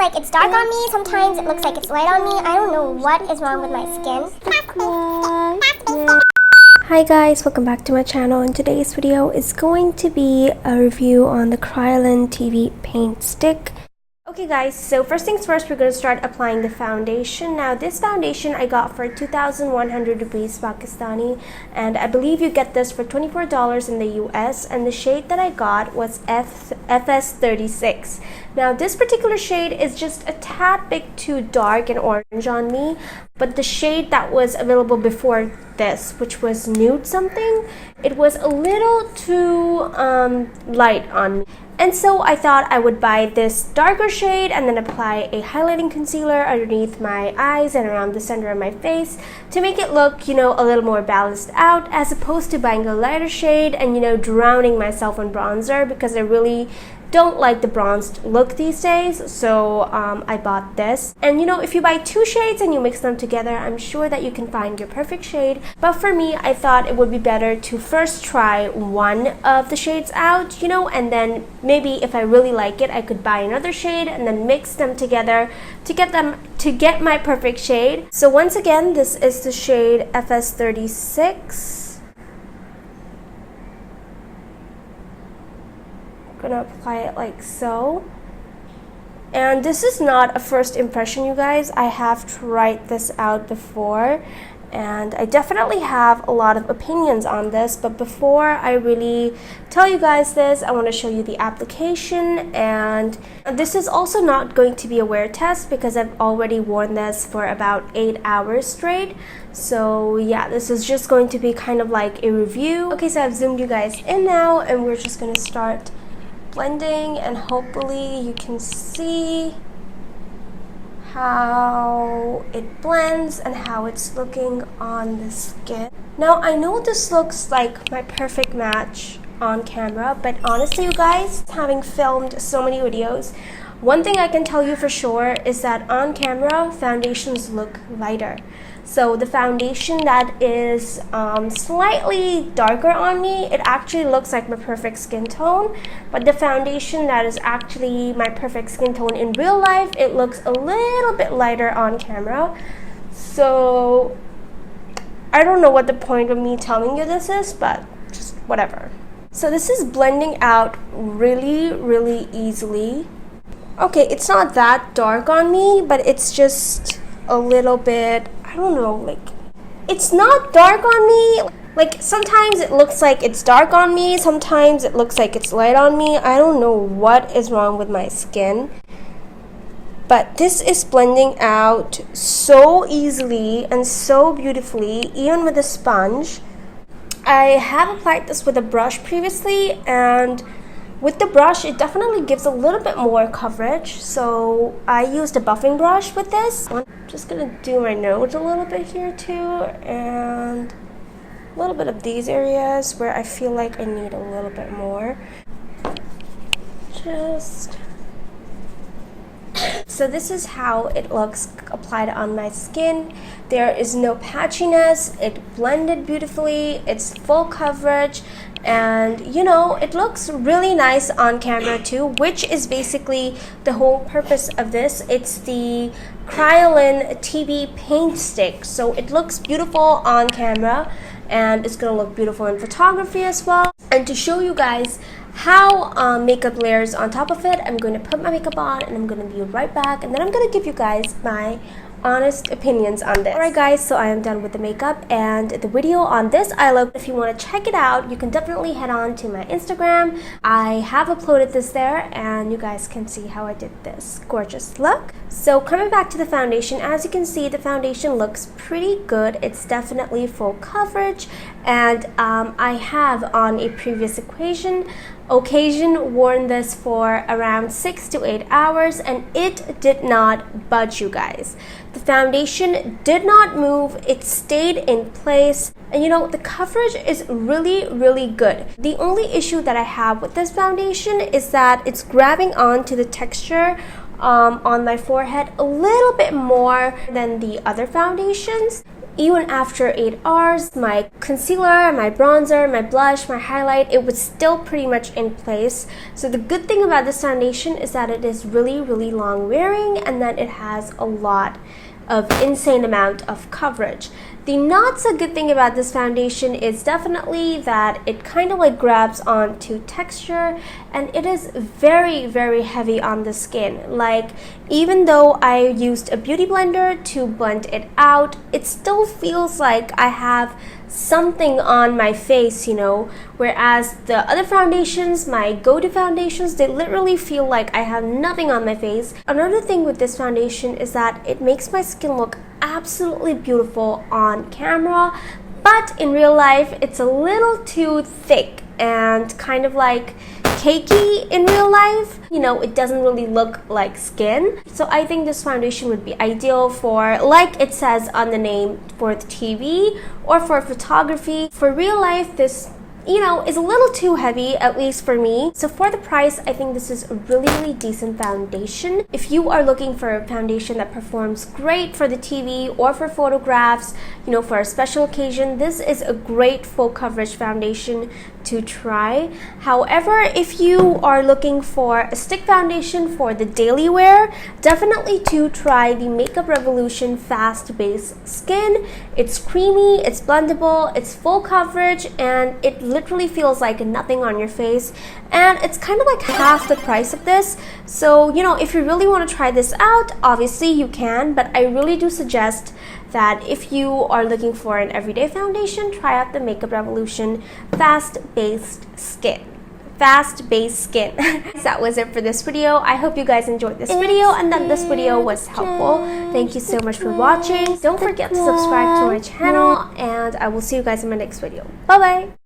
like it's dark on me. Sometimes it looks like it's light on me. I don't know what is wrong with my skin. Hi guys, welcome back to my channel, and today's video is going to be a review on the Kryolan TV paint stick. Okay guys, so first things first, we're going to start applying the foundation. Now this foundation I got for 2,100 rupees Pakistani, and I believe you get this for $24 in the US, and the shade that I got was FS36. Now this particular shade is just a tad bit too dark and orange on me, but the shade that was available before this, which was nude something, it was a little too light on me. And so I thought I would buy this darker shade and then apply a highlighting concealer underneath my eyes and around the center of my face to make it look, you know, a little more balanced out, as opposed to buying a lighter shade and, you know, drowning myself in bronzer, because I really don't like the bronzed look these days. So I bought this, and you know, if you buy two shades and you mix them together, I'm sure that you can find your perfect shade. But for me, I thought it would be better to first try one of the shades out, you know, and then maybe if I really like it, I could buy another shade and then mix them together to get my perfect shade. So once again, this is the shade FS36. Gonna apply it like so, and this is not a first impression, you guys. I have tried this out before, and I definitely have a lot of opinions on this, but before I really tell you guys this, I want to show you the application. And this is also not going to be a wear test because I've already worn this for about 8 hours straight. So yeah, this is just going to be kind of like a review. Okay, so I've zoomed you guys in now, and we're just going to start blending, and hopefully you can see how it blends and how it's looking on the skin. Now I know this looks like my perfect match on camera, but honestly, you guys, having filmed so many videos, one thing I can tell you for sure is that on camera foundations look lighter. So the foundation that is slightly darker on me, it actually looks like my perfect skin tone, but the foundation that is actually my perfect skin tone in real life, it looks a little bit lighter on camera. So I don't know what the point of me telling you this is, but just whatever. So this is blending out really easily. Okay, it's not that dark on me, but it's just a little bit, I don't know, like, it's not dark on me. Like, sometimes it looks like it's dark on me, sometimes it looks like it's light on me. I don't know what is wrong with my skin, but this is blending out so easily and so beautifully, even with a sponge. I have applied this with a brush previously, and with the brush, it definitely gives a little bit more coverage. So I used a buffing brush with this. I'm just gonna do my nose a little bit here too, and a little bit of these areas where I feel like I need a little bit more. So this is how it looks applied on my skin. There is no patchiness, it blended beautifully, it's full coverage, and you know, it looks really nice on camera too, which is basically the whole purpose of this. It's the Kryolan TV paint stick, so it looks beautiful on camera and it's gonna look beautiful in photography as well. And to show you guys how makeup layers on top of it, I'm going to put my makeup on and I'm going to be right back, and then I'm going to give you guys my honest opinions on this. Alright guys, so I am done with the makeup and the video on this eye look. If you want to check it out, you can definitely head on to my Instagram. I have uploaded this there, and you guys can see how I did this gorgeous look. So coming back to the foundation, as you can see, the foundation looks pretty good. It's definitely full coverage, and I have on a previous occasion worn this for around 6 to 8 hours, and it did not budge, you guys. The foundation did not move, it stayed in place, and you know, the coverage is really good. The only issue that I have with this foundation is that it's grabbing onto the texture on my forehead a little bit more than the other foundations. even after 8 hours, my concealer, my bronzer, my blush, my highlight, it was still pretty much in place. So the good thing about this foundation is that it is really, really long wearing and that it has a lot of insane amount of coverage. The not so good thing about this foundation is definitely that it kind of like grabs onto texture and it is very, very heavy on the skin. Like, even though I used a beauty blender to blend it out, it still feels like I have something on my face, you know, whereas the other foundations, my go-to foundations, they literally feel like I have nothing on my face. Another thing with this foundation is that it makes my skin look absolutely beautiful on camera, but in real life it's a little too thick and kind of like cakey in real life. You know, it doesn't really look like skin. So I think this foundation would be ideal for, like it says on the name, for the TV or for photography. For real life, this, you know, is a little too heavy, at least for me. So for the price, I think this is a really, really decent foundation. If you are looking for a foundation that performs great for the TV or for photographs, you know, for a special occasion, this is a great full coverage foundation to try. However, if you are looking for a stick foundation for the daily wear, definitely to try the Makeup Revolution Fast Base Skin. It's creamy, it's blendable, it's full coverage, and it literally feels like nothing on your face, and it's kind of like half the price of this. So, you know, if you really want to try this out, obviously you can, but I really do suggest that if you are looking for an everyday foundation, try out the Makeup Revolution Fast Based Skin. Fast Base Skin. So that was it for this video. I hope you guys enjoyed this video and that this video was helpful. Thank you so much for watching. Don't forget to subscribe to my channel, and I will see you guys in my next video. Bye bye.